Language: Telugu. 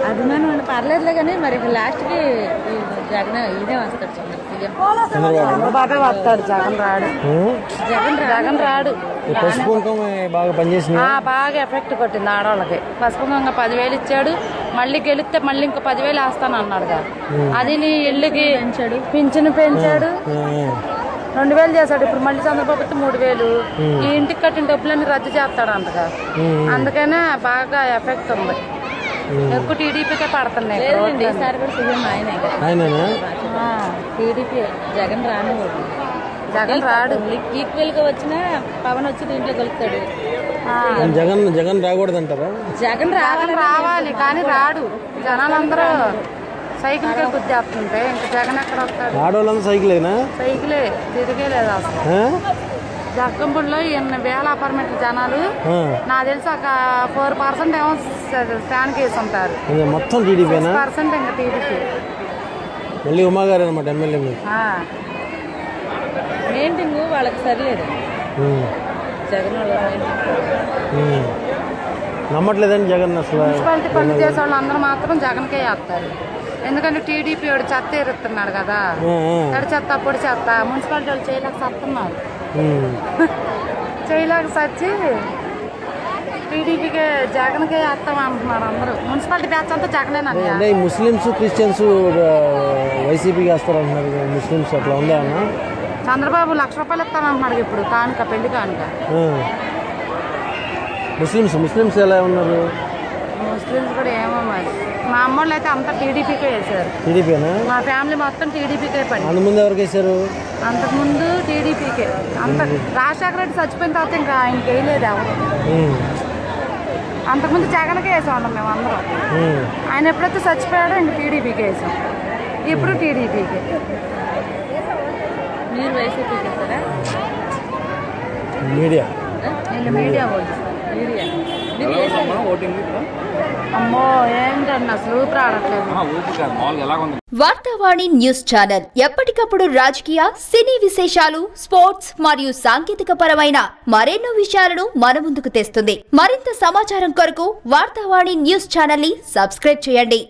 అభిమానం అంటే పర్లేదులే కానీ మరి లాస్ట్కి జగన్ ఇదే వస్తాడు చంద్రబాబు వస్తాడు. జగన్ రాడు. పసుపు కుంకుమ బాగా పనిచేసింది, బాగా ఎఫెక్ట్ కొట్టింది ఆడవాళ్ళకి. పసుపు కుంకుమ 10,000 ఇచ్చాడు, మళ్ళీ గెలిస్తే మళ్ళీ ఇంకో 10,000 వేస్తాను అన్నాడుగా. అది నీ ఇళ్ళకి పెంచాడు, పింఛను పెంచాడు, 2,000 చేశాడు. ఇప్పుడు మళ్ళీ చంద్రబాబు 3,000. ఈ ఇంటికి కట్టిన డబ్బులన్నీ రద్దు చేస్తాడు అంతగా. అందుకనే బాగా ఎఫెక్ట్ ఉంది. ఎక్కువ టీడీపీకే పడుతున్నాయి. ఈసారి కూడా సీఎం ఆయనే. టీడీపీ జగన్ రాడు. ఈక్వల్ గా వచ్చినా పవన్ వచ్చి దీంట్లో కలుపుతాడు. జగన్ రాకూడదు అంటారా? జగన్ రావాలి కానీ రాడు. జనాలందరూ సైకిల్కే గుద్దేస్తుంటే ఇంకా జగన్ ఎక్కడ వస్తాడు? ఆడవాళ్ళంతా సైకిలే తిరిగేలేదు అసలు. జగ్గంపూడిలో 8,000 అపార్ట్మెంట్ల జనాలు నాకు తెలిసి ఒక 4% ఏమో ఫ్యాన్ కేసు ఉంటారు. మొత్తం టీడీపీనా? 6% ఇంకా టీడీపీ. మళ్ళీ ఉమా గారు అనమాట ఎమ్మెల్యే. మెయింటింగ్ వాళ్ళకి సరిలేదు. జగన్ నమ్మట్లేదని జగన్ అసలు. మున్సిపాలిటీ పని చేసే వాళ్ళు అందరూ మాత్రం జగన్కే చేస్తారు. ఎందుకంటే టీడీపీ వాడు చెత్త ఎరుతున్నాడు కదా, తడి చెత్త పొడి చెత్త. మున్సిపాలిటీ వాళ్ళు చేయలేక సత్తున్నారు. చేయలేక సచ్చి టీడీపీకే జగన్కే వేస్తాం అంటున్నారు అందరూ. మున్సిపాలిటీ బ్యాచ్ అంతా జగనేనండి. ముస్లిమ్స్ క్రిస్టియన్స్ వైసీపీకి వేస్తారు అంటున్నారు. ముస్లిమ్స్ అట్లా ఉందా అన్న? చంద్రబాబు ₹1,00,000 ఇస్తానంటున్నాడు ఇప్పుడు కానుక, పెళ్లి కానుక. ముస్లిమ్స్ ఎలా ఉన్నారు? ముస్లిమ్స్ కూడా ఏమో మరి. మా అమ్మోళ్ళు అయితే అంతా టీడీపీకే వేశారు. టీడీపీనా? మా ఫ్యామిలీ మొత్తం టీడీపీకే పని. అంతకుముందు ఎవరికి వేశారు? అంతకుముందు టీడీపీకే. రాజశేఖర రెడ్డి చచ్చిపోయిన తర్వాత ఇంకా ఆయనకి వేయలేదు ఎవరు. అంతకుముందు జగన్కే వేసాం మేము అందరం. ఆయన ఎప్పుడైతే చచ్చిపోయాడో ఇంక టీడీపీకే వేసాం. ఇప్పుడు టీడీపీకే. మీరు వైసీపీకి వేస్తారా? మీడియా అమ్మో ఏంటండి అసలు ఊపిరి ఆడట్లేదు. వార్తావాణి న్యూస్ ఛానల్ ఎప్పటికప్పుడు రాజకీయ, సినీ విశేషాలు, స్పోర్ట్స్ మరియు సాంకేతిక పరమైన మరెన్నో విషయాలను మన ముందుకు తెస్తుంది. మరింత సమాచారం కొరకు వార్తావాణి న్యూస్ ఛానల్ ని సబ్స్క్రైబ్ చేయండి.